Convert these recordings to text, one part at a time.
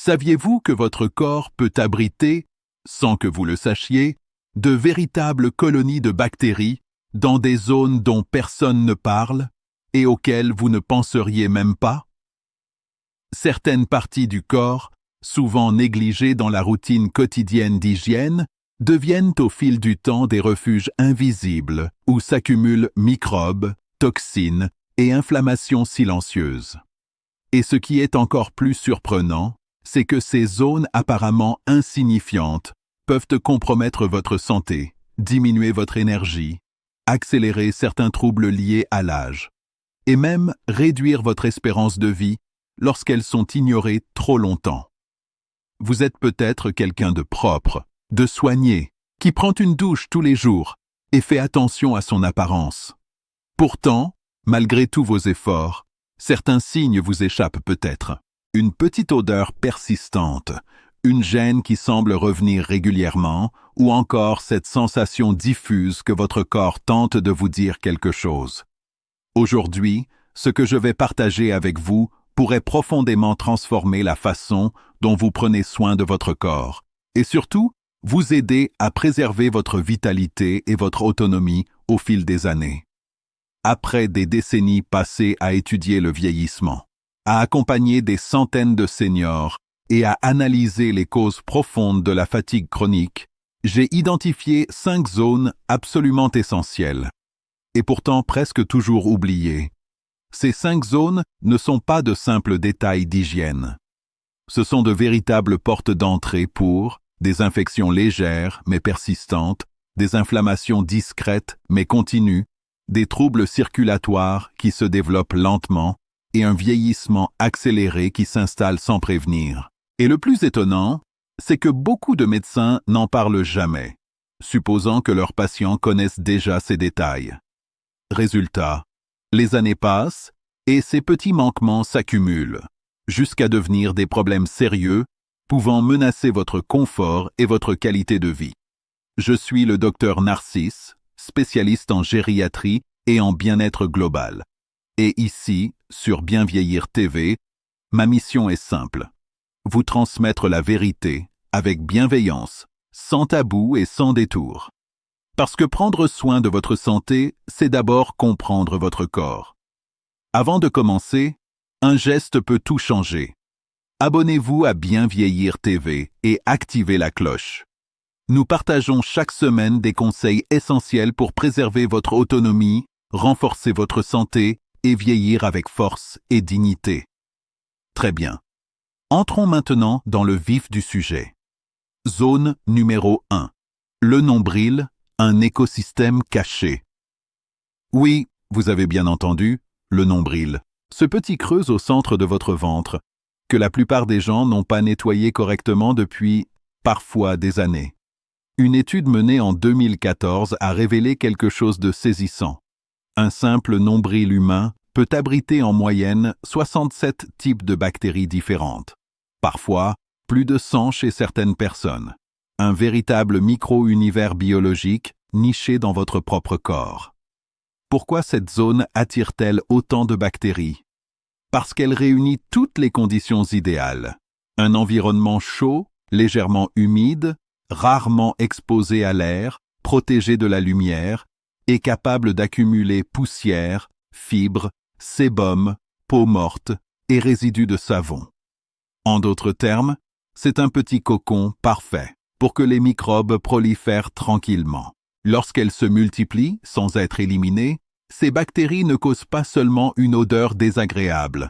Saviez-vous que votre corps peut abriter, sans que vous le sachiez, de véritables colonies de bactéries dans des zones dont personne ne parle et auxquelles vous ne penseriez même pas? Certaines parties du corps, souvent négligées dans la routine quotidienne d'hygiène, deviennent au fil du temps des refuges invisibles où s'accumulent microbes, toxines et inflammations silencieuses. Et ce qui est encore plus surprenant, c'est que ces zones apparemment insignifiantes peuvent compromettre votre santé, diminuer votre énergie, accélérer certains troubles liés à l'âge, et même réduire votre espérance de vie lorsqu'elles sont ignorées trop longtemps. Vous êtes peut-être quelqu'un de propre, de soigné, qui prend une douche tous les jours et fait attention à son apparence. Pourtant, malgré tous vos efforts, certains signes vous échappent peut-être. Une petite odeur persistante, une gêne qui semble revenir régulièrement, ou encore cette sensation diffuse que votre corps tente de vous dire quelque chose. Aujourd'hui, ce que je vais partager avec vous pourrait profondément transformer la façon dont vous prenez soin de votre corps, et surtout, vous aider à préserver votre vitalité et votre autonomie au fil des années. Après des décennies passées à étudier le vieillissement, à accompagner des centaines de seniors et à analyser les causes profondes de la fatigue chronique, j'ai identifié 5 zones absolument essentielles, et pourtant presque toujours oubliées. Ces 5 zones ne sont pas de simples détails d'hygiène. Ce sont de véritables portes d'entrée pour des infections légères mais persistantes, des inflammations discrètes mais continues, des troubles circulatoires qui se développent lentement et un vieillissement accéléré qui s'installe sans prévenir. Et le plus étonnant, c'est que beaucoup de médecins n'en parlent jamais, supposant que leurs patients connaissent déjà ces détails. Résultat, les années passent et ces petits manquements s'accumulent, jusqu'à devenir des problèmes sérieux, pouvant menacer votre confort et votre qualité de vie. Je suis le docteur Narcisse, spécialiste en gériatrie et en bien-être global. Et ici, sur Bien Vieillir TV, ma mission est simple. Vous transmettre la vérité avec bienveillance, sans tabou et sans détour. Parce que prendre soin de votre santé, c'est d'abord comprendre votre corps. Avant de commencer, un geste peut tout changer. Abonnez-vous à Bien Vieillir TV et activez la cloche. Nous partageons chaque semaine des conseils essentiels pour préserver votre autonomie, renforcer votre santé et vieillir avec force et dignité. Très bien. Entrons maintenant dans le vif du sujet. Zone numéro 1. Le nombril, un écosystème caché. Oui, vous avez bien entendu, le nombril. Ce petit creux au centre de votre ventre, que la plupart des gens n'ont pas nettoyé correctement depuis, parfois, des années. Une étude menée en 2014 a révélé quelque chose de saisissant. Un simple nombril humain peut abriter en moyenne 67 types de bactéries différentes. Parfois, plus de 100 chez certaines personnes. Un véritable micro-univers biologique niché dans votre propre corps. Pourquoi cette zone attire-t-elle autant de bactéries? Parce qu'elle réunit toutes les conditions idéales. Un environnement chaud, légèrement humide, rarement exposé à l'air, protégé de la lumière, et capable d'accumuler poussière, fibres, sébum, peau morte et résidus de savon. En d'autres termes, c'est un petit cocon parfait pour que les microbes prolifèrent tranquillement. Lorsqu'elles se multiplient sans être éliminées, ces bactéries ne causent pas seulement une odeur désagréable.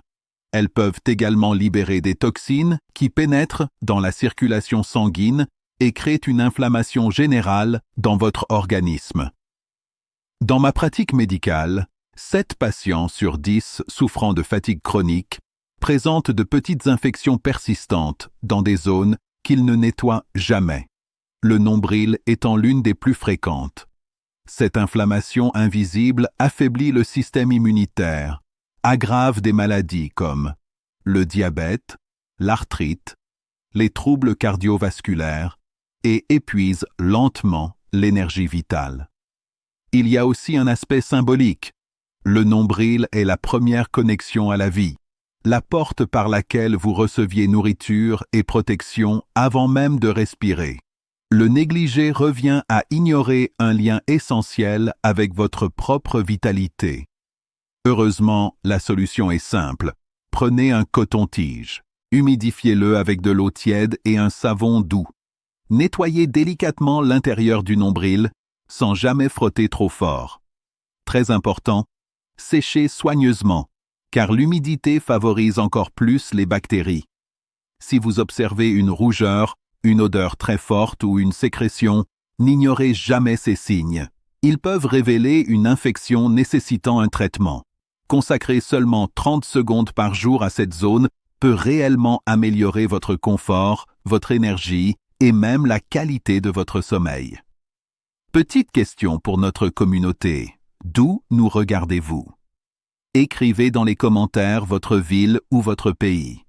Elles peuvent également libérer des toxines qui pénètrent dans la circulation sanguine et créent une inflammation générale dans votre organisme. Dans ma pratique médicale, 7 patients sur 10 souffrant de fatigue chronique présentent de petites infections persistantes dans des zones qu'ils ne nettoient jamais, le nombril étant l'une des plus fréquentes. Cette inflammation invisible affaiblit le système immunitaire, aggrave des maladies comme le diabète, l'arthrite, les troubles cardiovasculaires et épuise lentement l'énergie vitale. Il y a aussi un aspect symbolique. Le nombril est la première connexion à la vie. la porte par laquelle vous receviez nourriture et protection avant même de respirer. Le négliger revient à ignorer un lien essentiel avec votre propre vitalité. Heureusement, la solution est simple. Prenez un coton-tige. Humidifiez-le avec de l'eau tiède et un savon doux. Nettoyez délicatement l'intérieur du nombril, sans jamais frotter trop fort. Très important, séchez soigneusement, car l'humidité favorise encore plus les bactéries. Si vous observez une rougeur, une odeur très forte ou une sécrétion, n'ignorez jamais ces signes. Ils peuvent révéler une infection nécessitant un traitement. Consacrer seulement 30 secondes par jour à cette zone peut réellement améliorer votre confort, votre énergie et même la qualité de votre sommeil. Petite question pour notre communauté. D'où nous regardez-vous? Écrivez dans les commentaires votre ville ou votre pays.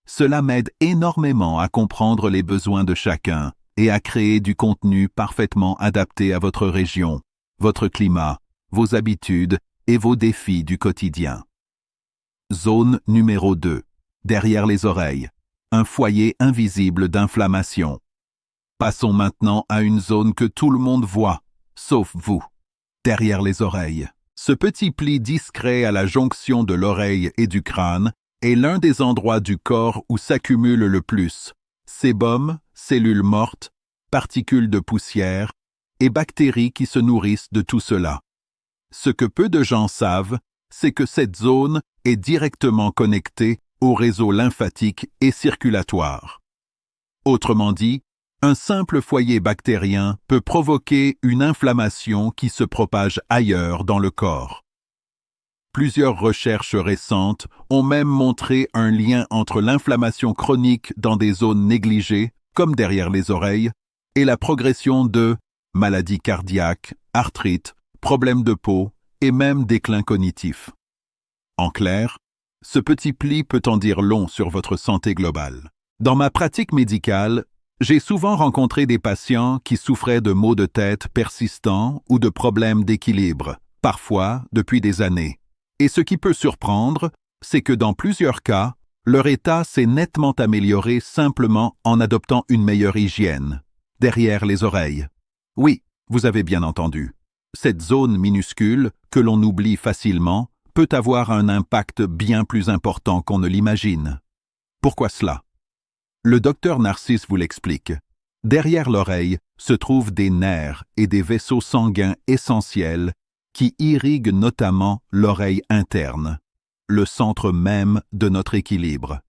Cela m'aide énormément à comprendre les besoins de chacun et à créer du contenu parfaitement adapté à votre région, votre climat, vos habitudes et vos défis du quotidien. Zone numéro 2. Derrière les oreilles. Un foyer invisible d'inflammation. Passons maintenant à une zone que tout le monde voit, sauf vous. Derrière les oreilles. Ce petit pli discret à la jonction de l'oreille et du crâne est l'un des endroits du corps où s'accumule le plus sébum, cellules mortes, particules de poussière et bactéries qui se nourrissent de tout cela. Ce que peu de gens savent, c'est que cette zone est directement connectée au réseau lymphatique et circulatoire. Autrement dit, un simple foyer bactérien peut provoquer une inflammation qui se propage ailleurs dans le corps. Plusieurs recherches récentes ont même montré un lien entre l'inflammation chronique dans des zones négligées, comme derrière les oreilles, et la progression de maladies cardiaques, arthrite, problèmes de peau et même déclin cognitif. En clair, ce petit pli peut en dire long sur votre santé globale. Dans ma pratique médicale, j'ai souvent rencontré des patients qui souffraient de maux de tête persistants ou de problèmes d'équilibre, parfois depuis des années. Et ce qui peut surprendre, c'est que dans plusieurs cas, leur état s'est nettement amélioré simplement en adoptant une meilleure hygiène. Derrière les oreilles. Oui, vous avez bien entendu. Cette zone minuscule, que l'on oublie facilement, peut avoir un impact bien plus important qu'on ne l'imagine. Pourquoi cela? Le docteur Narcisse vous l'explique. Derrière l'oreille se trouvent des nerfs et des vaisseaux sanguins essentiels qui irriguent notamment l'oreille interne, le centre même de notre équilibre.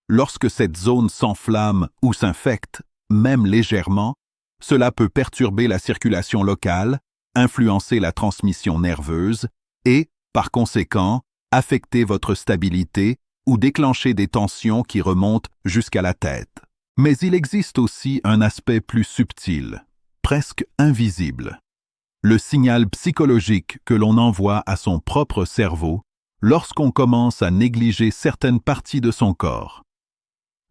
Lorsque cette zone s'enflamme ou s'infecte, même légèrement, cela peut perturber la circulation locale, influencer la transmission nerveuse et, par conséquent, affecter votre stabilité ou déclencher des tensions qui remontent jusqu'à la tête. Mais il existe aussi un aspect plus subtil, presque invisible. Le signal psychologique que l'on envoie à son propre cerveau lorsqu'on commence à négliger certaines parties de son corps.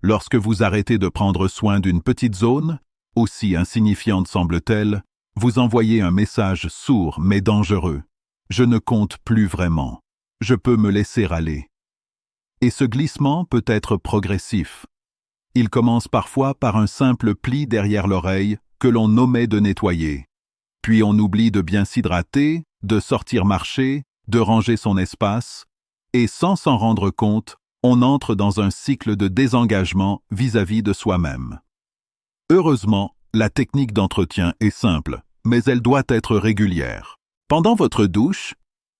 Lorsque vous arrêtez de prendre soin d'une petite zone, aussi insignifiante semble-t-elle, vous envoyez un message sourd mais dangereux. Je ne compte plus vraiment. Je peux me laisser aller. Et ce glissement peut être progressif. Il commence parfois par un simple pli derrière l'oreille que l'on omet de nettoyer. Puis on oublie de bien s'hydrater, de sortir marcher, de ranger son espace, et sans s'en rendre compte, on entre dans un cycle de désengagement vis-à-vis de soi-même. Heureusement, la technique d'entretien est simple, mais elle doit être régulière. Pendant votre douche,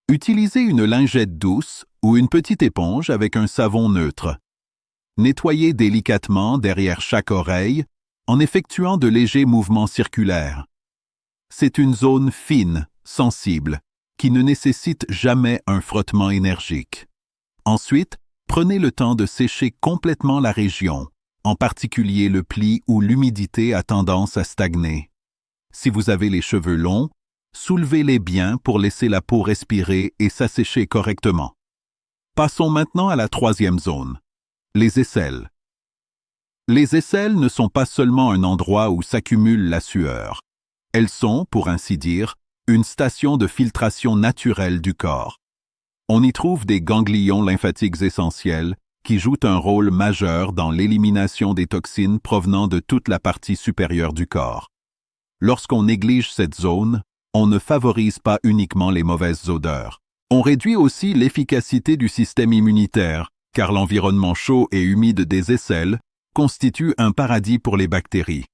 utilisez une lingette douce ou une petite éponge avec un savon neutre. Nettoyez délicatement derrière chaque oreille en effectuant de légers mouvements circulaires. C'est une zone fine, sensible, qui ne nécessite jamais un frottement énergique. Ensuite, prenez le temps de sécher complètement la région, en particulier le pli où l'humidité a tendance à stagner. Si vous avez les cheveux longs, soulevez-les bien pour laisser la peau respirer et s'assécher correctement. Passons maintenant à la troisième zone, les aisselles. Les aisselles ne sont pas seulement un endroit où s'accumule la sueur. Elles sont, pour ainsi dire, une station de filtration naturelle du corps. On y trouve des ganglions lymphatiques essentiels qui jouent un rôle majeur dans l'élimination des toxines provenant de toute la partie supérieure du corps. Lorsqu'on néglige cette zone, on ne favorise pas uniquement les mauvaises odeurs. On réduit aussi l'efficacité du système immunitaire, car l'environnement chaud et humide des aisselles constitue un paradis pour les bactéries.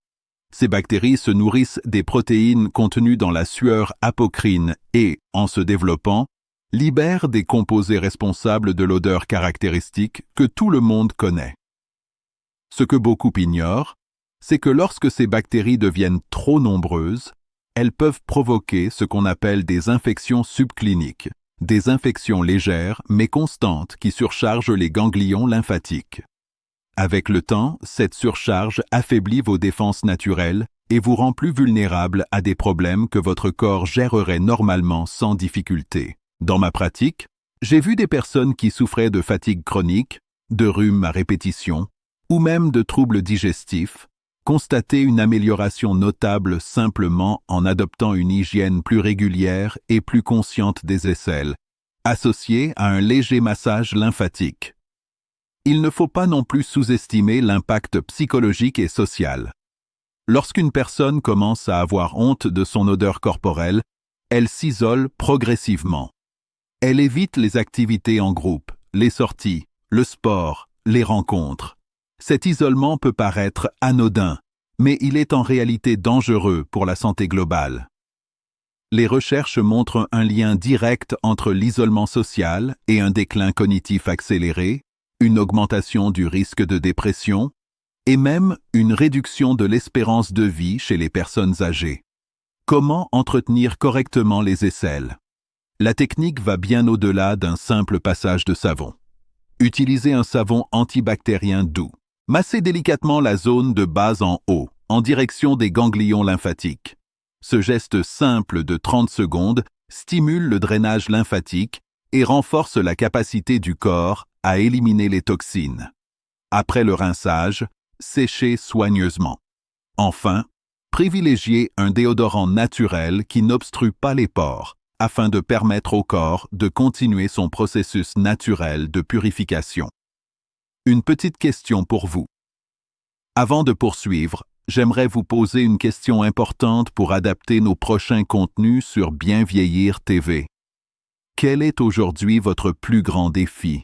Ces bactéries se nourrissent des protéines contenues dans la sueur apocrine et, en se développant, libèrent des composés responsables de l'odeur caractéristique que tout le monde connaît. Ce que beaucoup ignorent, c'est que lorsque ces bactéries deviennent trop nombreuses, elles peuvent provoquer ce qu'on appelle des infections subcliniques, des infections légères mais constantes qui surchargent les ganglions lymphatiques. Avec le temps, cette surcharge affaiblit vos défenses naturelles et vous rend plus vulnérable à des problèmes que votre corps gérerait normalement sans difficulté. Dans ma pratique, j'ai vu des personnes qui souffraient de fatigue chronique, de rhume à répétition, ou même de troubles digestifs, constater une amélioration notable simplement en adoptant une hygiène plus régulière et plus consciente des aisselles, associée à un léger massage lymphatique. Il ne faut pas non plus sous-estimer l'impact psychologique et social. Lorsqu'une personne commence à avoir honte de son odeur corporelle, elle s'isole progressivement. Elle évite les activités en groupe, les sorties, le sport, les rencontres. Cet isolement peut paraître anodin, mais il est en réalité dangereux pour la santé globale. Les recherches montrent un lien direct entre l'isolement social et un déclin cognitif accéléré, une augmentation du risque de dépression et même une réduction de l'espérance de vie chez les personnes âgées. Comment entretenir correctement les aisselles? La technique va bien au-delà d'un simple passage de savon. Utilisez un savon antibactérien doux. Massez délicatement la zone de bas en haut, en direction des ganglions lymphatiques. Ce geste simple de 30 secondes stimule le drainage lymphatique et renforce la capacité du corps à éliminer les toxines. Après le rinçage, séchez soigneusement. Enfin, privilégiez un déodorant naturel qui n'obstrue pas les pores, afin de permettre au corps de continuer son processus naturel de purification. Une petite question pour vous. Avant de poursuivre, j'aimerais vous poser une question importante pour adapter nos prochains contenus sur Bien Vieillir TV. Quel est aujourd'hui votre plus grand défi?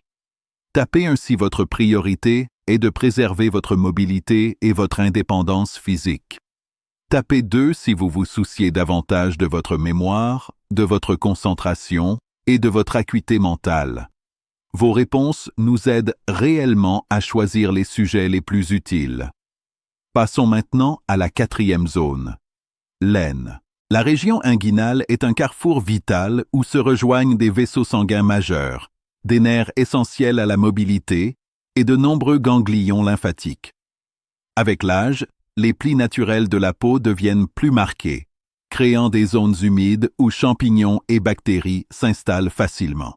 Tapez ainsi votre priorité est de préserver votre mobilité et votre indépendance physique. Tapez 2 si vous vous souciez davantage de votre mémoire, de votre concentration et de votre acuité mentale. Vos réponses nous aident réellement à choisir les sujets les plus utiles. Passons maintenant à la 4e zone. L'aine. La région inguinale est un carrefour vital où se rejoignent des vaisseaux sanguins majeurs, des nerfs essentiels à la mobilité et de nombreux ganglions lymphatiques. Avec l'âge, les plis naturels de la peau deviennent plus marqués, créant des zones humides où champignons et bactéries s'installent facilement.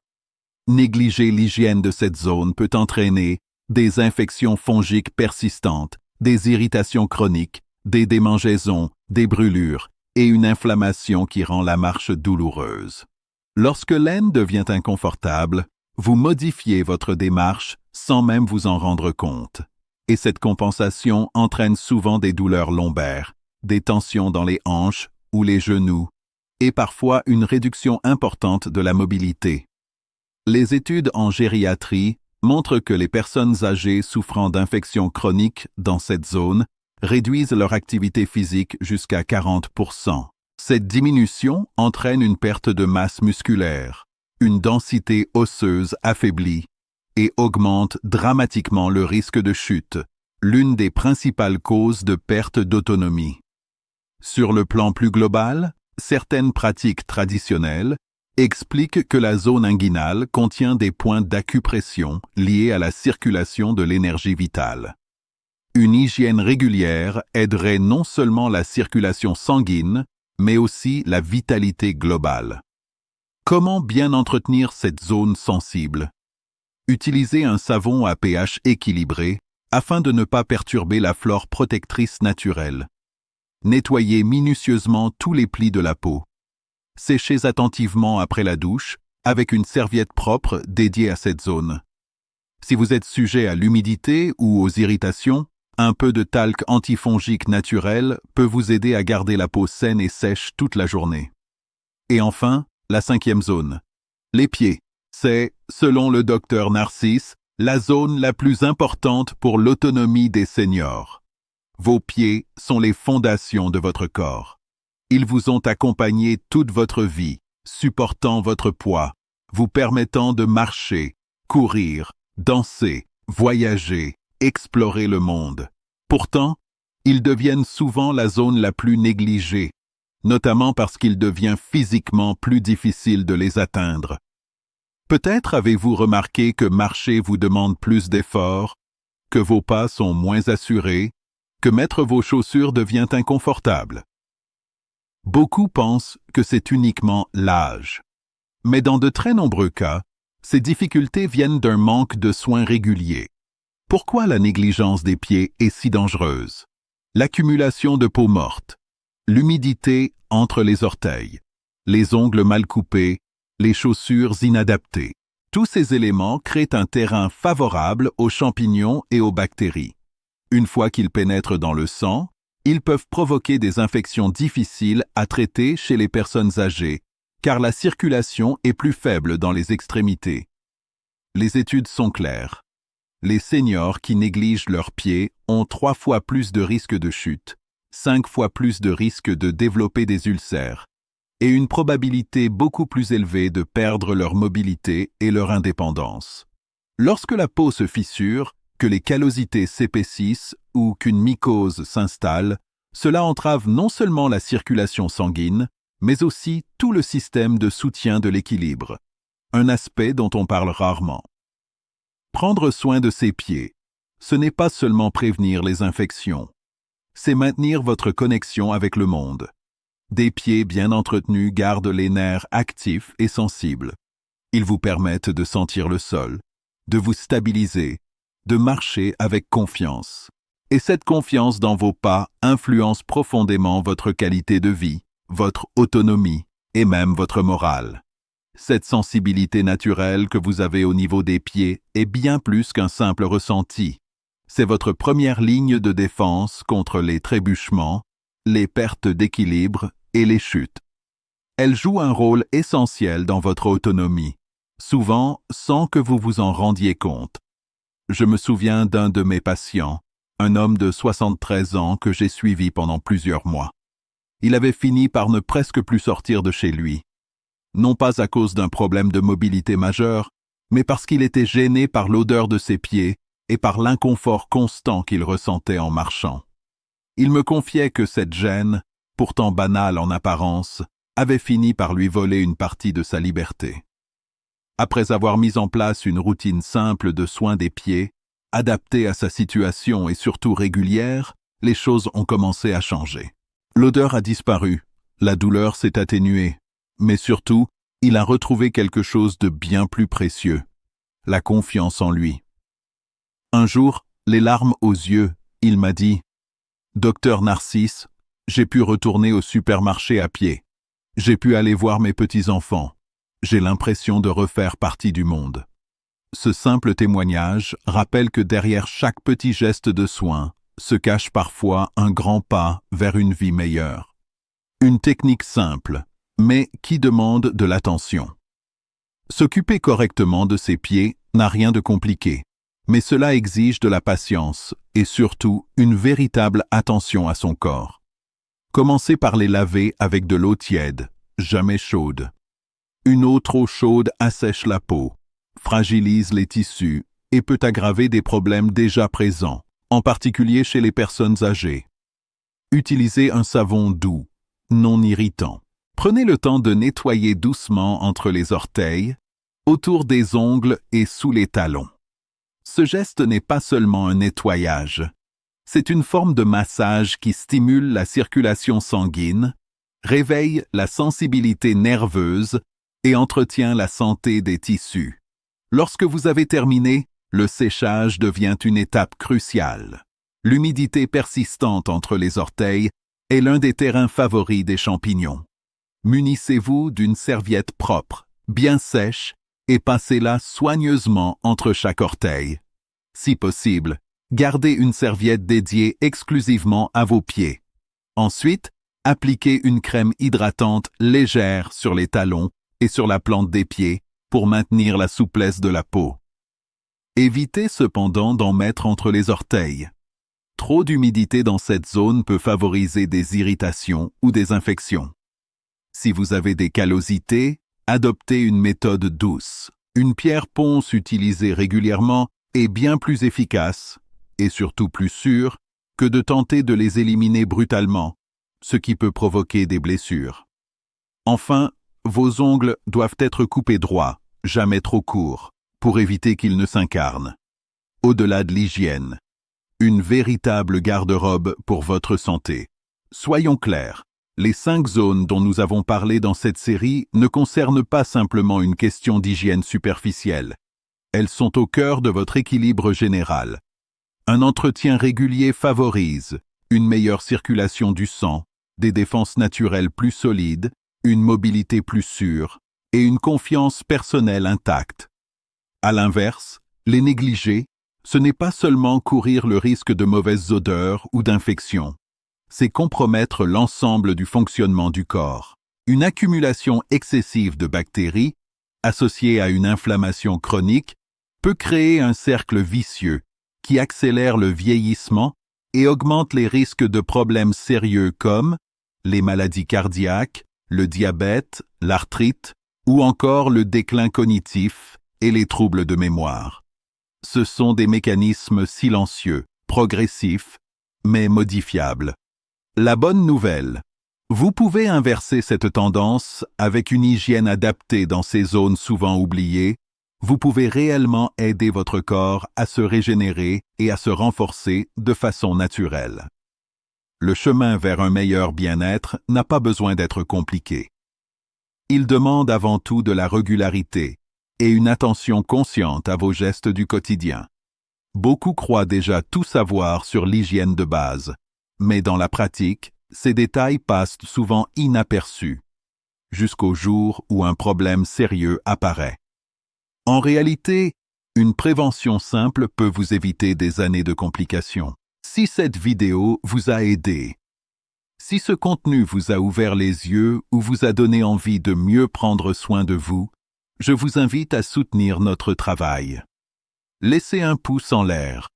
Négliger l'hygiène de cette zone peut entraîner des infections fongiques persistantes, des irritations chroniques, des démangeaisons, des brûlures et une inflammation qui rend la marche douloureuse. Lorsque l'aine devient inconfortable, vous modifiez votre démarche sans même vous en rendre compte. Et cette compensation entraîne souvent des douleurs lombaires, des tensions dans les hanches ou les genoux, et parfois une réduction importante de la mobilité. Les études en gériatrie montrent que les personnes âgées souffrant d'infections chroniques dans cette zone réduisent leur activité physique jusqu'à 40%. Cette diminution entraîne une perte de masse musculaire, une densité osseuse affaiblie et augmente dramatiquement le risque de chute, l'une des principales causes de perte d'autonomie. Sur le plan plus global, certaines pratiques traditionnelles expliquent que la zone inguinale contient des points d'acupression liés à la circulation de l'énergie vitale. Une hygiène régulière aiderait non seulement la circulation sanguine, mais aussi la vitalité globale. Comment bien entretenir cette zone sensible? Utilisez un savon à pH équilibré afin de ne pas perturber la flore protectrice naturelle. Nettoyez minutieusement tous les plis de la peau. Séchez attentivement après la douche avec une serviette propre dédiée à cette zone. Si vous êtes sujet à l'humidité ou aux irritations, un peu de talc antifongique naturel peut vous aider à garder la peau saine et sèche toute la journée. Et enfin, la 5e zone. Les pieds. C'est, selon le docteur Narcisse, la zone la plus importante pour l'autonomie des seniors. Vos pieds sont les fondations de votre corps. Ils vous ont accompagné toute votre vie, supportant votre poids, vous permettant de marcher, courir, danser, voyager, explorer le monde. Pourtant, ils deviennent souvent la zone la plus négligée, notamment parce qu'il devient physiquement plus difficile de les atteindre. Peut-être avez-vous remarqué que marcher vous demande plus d'efforts, que vos pas sont moins assurés, que mettre vos chaussures devient inconfortable. Beaucoup pensent que c'est uniquement l'âge. Mais dans de très nombreux cas, ces difficultés viennent d'un manque de soins réguliers. Pourquoi la négligence des pieds est si dangereuse? L'accumulation de peau morte, l'humidité entre les orteils, les ongles mal coupés, les chaussures inadaptées. Tous ces éléments créent un terrain favorable aux champignons et aux bactéries. Une fois qu'ils pénètrent dans le sang, ils peuvent provoquer des infections difficiles à traiter chez les personnes âgées, car la circulation est plus faible dans les extrémités. Les études sont claires. Les seniors qui négligent leurs pieds ont 3 fois plus de risques de chute, 5 fois plus de risques de développer des ulcères, et une probabilité beaucoup plus élevée de perdre leur mobilité et leur indépendance. Lorsque la peau se fissure, que les callosités s'épaississent ou qu'une mycose s'installe, cela entrave non seulement la circulation sanguine, mais aussi tout le système de soutien de l'équilibre, un aspect dont on parle rarement. Prendre soin de ses pieds, ce n'est pas seulement prévenir les infections, c'est maintenir votre connexion avec le monde. Des pieds bien entretenus gardent les nerfs actifs et sensibles. Ils vous permettent de sentir le sol, de vous stabiliser, de marcher avec confiance. Et cette confiance dans vos pas influence profondément votre qualité de vie, votre autonomie et même votre morale. Cette sensibilité naturelle que vous avez au niveau des pieds est bien plus qu'un simple ressenti. C'est votre première ligne de défense contre les trébuchements, les pertes d'équilibre et les chutes. Elle joue un rôle essentiel dans votre autonomie, souvent sans que vous vous en rendiez compte. Je me souviens d'un de mes patients, un homme de 73 ans que j'ai suivi pendant plusieurs mois. Il avait fini par ne presque plus sortir de chez lui. Non pas à cause d'un problème de mobilité majeur, mais parce qu'il était gêné par l'odeur de ses pieds et par l'inconfort constant qu'il ressentait en marchant. Il me confiait que cette gêne, pourtant banale en apparence, avait fini par lui voler une partie de sa liberté. Après avoir mis en place une routine simple de soins des pieds, adaptée à sa situation et surtout régulière, les choses ont commencé à changer. L'odeur a disparu, la douleur s'est atténuée, mais surtout, il a retrouvé quelque chose de bien plus précieux, la confiance en lui. Un jour, les larmes aux yeux, il m'a dit « Docteur Narcisse, j'ai pu retourner au supermarché à pied. J'ai pu aller voir mes petits-enfants. J'ai l'impression de refaire partie du monde. » Ce simple témoignage rappelle que derrière chaque petit geste de soin se cache parfois un grand pas vers une vie meilleure. Une technique simple, mais qui demande de l'attention. S'occuper correctement de ses pieds n'a rien de compliqué, mais cela exige de la patience et surtout une véritable attention à son corps. Commencez par les laver avec de l'eau tiède, jamais chaude. Une eau trop chaude assèche la peau, fragilise les tissus et peut aggraver des problèmes déjà présents, en particulier chez les personnes âgées. Utilisez un savon doux, non irritant. Prenez le temps de nettoyer doucement entre les orteils, autour des ongles et sous les talons. Ce geste n'est pas seulement un nettoyage, c'est une forme de massage qui stimule la circulation sanguine, réveille la sensibilité nerveuse et entretient la santé des tissus. Lorsque vous avez terminé, le séchage devient une étape cruciale. L'humidité persistante entre les orteils est l'un des terrains favoris des champignons. Munissez-vous d'une serviette propre, bien sèche, et passez-la soigneusement entre chaque orteil. Si possible, gardez une serviette dédiée exclusivement à vos pieds. Ensuite, appliquez une crème hydratante légère sur les talons et sur la plante des pieds pour maintenir la souplesse de la peau. Évitez cependant d'en mettre entre les orteils. Trop d'humidité dans cette zone peut favoriser des irritations ou des infections. Si vous avez des callosités, adoptez une méthode douce. Une pierre ponce utilisée régulièrement est bien plus efficace, et surtout plus sûre, que de tenter de les éliminer brutalement, ce qui peut provoquer des blessures. Enfin, vos ongles doivent être coupés droits, jamais trop courts, pour éviter qu'ils ne s'incarnent. Au-delà de l'hygiène, une véritable garde-robe pour votre santé. Soyons clairs, les 5 zones dont nous avons parlé dans cette série ne concernent pas simplement une question d'hygiène superficielle. Elles sont au cœur de votre équilibre général. Un entretien régulier favorise une meilleure circulation du sang, des défenses naturelles plus solides, une mobilité plus sûre et une confiance personnelle intacte. À l'inverse, les négliger, ce n'est pas seulement courir le risque de mauvaises odeurs ou d'infections, c'est compromettre l'ensemble du fonctionnement du corps. Une accumulation excessive de bactéries, associée à une inflammation chronique, peut créer un cercle vicieux qui accélère le vieillissement et augmente les risques de problèmes sérieux comme les maladies cardiaques, le diabète, l'arthrite ou encore le déclin cognitif et les troubles de mémoire. Ce sont des mécanismes silencieux, progressifs, mais modifiables. La bonne nouvelle, vous pouvez inverser cette tendance avec une hygiène adaptée dans ces zones souvent oubliées. Vous pouvez réellement aider votre corps à se régénérer et à se renforcer de façon naturelle. Le chemin vers un meilleur bien-être n'a pas besoin d'être compliqué. Il demande avant tout de la régularité et une attention consciente à vos gestes du quotidien. Beaucoup croient déjà tout savoir sur l'hygiène de base, mais dans la pratique, ces détails passent souvent inaperçus, jusqu'au jour où un problème sérieux apparaît. En réalité, une prévention simple peut vous éviter des années de complications. Si cette vidéo vous a aidé, si ce contenu vous a ouvert les yeux ou vous a donné envie de mieux prendre soin de vous, je vous invite à soutenir notre travail. Laissez un pouce en l'air.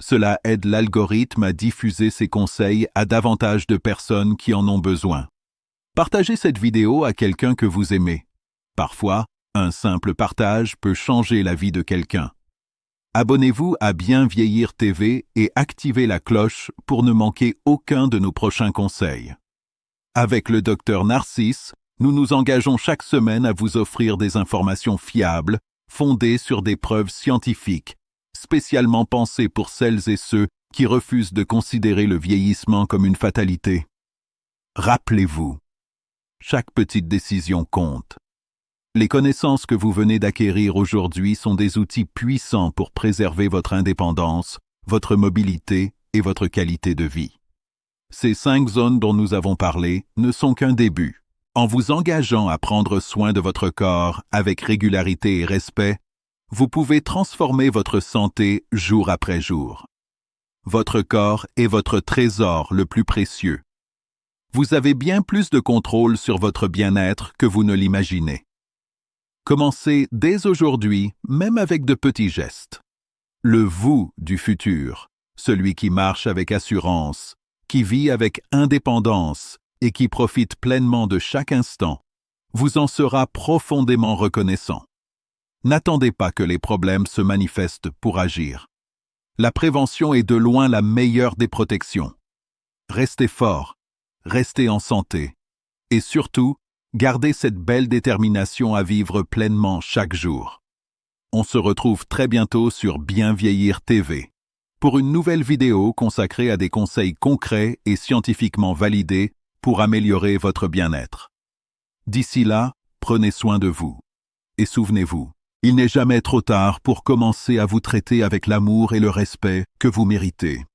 Cela aide l'algorithme à diffuser ces conseils à davantage de personnes qui en ont besoin. Partagez cette vidéo à quelqu'un que vous aimez. Parfois, un simple partage peut changer la vie de quelqu'un. Abonnez-vous à Bien Vieillir TV et activez la cloche pour ne manquer aucun de nos prochains conseils. Avec le Dr Narcisse, nous nous engageons chaque semaine à vous offrir des informations fiables, fondées sur des preuves scientifiques, spécialement pensées pour celles et ceux qui refusent de considérer le vieillissement comme une fatalité. Rappelez-vous, chaque petite décision compte. Les connaissances que vous venez d'acquérir aujourd'hui sont des outils puissants pour préserver votre indépendance, votre mobilité et votre qualité de vie. Ces 5 zones dont nous avons parlé ne sont qu'un début. En vous engageant à prendre soin de votre corps avec régularité et respect, vous pouvez transformer votre santé jour après jour. Votre corps est votre trésor le plus précieux. Vous avez bien plus de contrôle sur votre bien-être que vous ne l'imaginez. Commencez dès aujourd'hui, même avec de petits gestes. Le vous du futur, celui qui marche avec assurance, qui vit avec indépendance et qui profite pleinement de chaque instant, vous en sera profondément reconnaissant. N'attendez pas que les problèmes se manifestent pour agir. La prévention est de loin la meilleure des protections. Restez fort, restez en santé, et surtout, gardez cette belle détermination à vivre pleinement chaque jour. On se retrouve très bientôt sur Bien Vieillir TV pour une nouvelle vidéo consacrée à des conseils concrets et scientifiquement validés pour améliorer votre bien-être. D'ici là, prenez soin de vous. Et souvenez-vous, il n'est jamais trop tard pour commencer à vous traiter avec l'amour et le respect que vous méritez.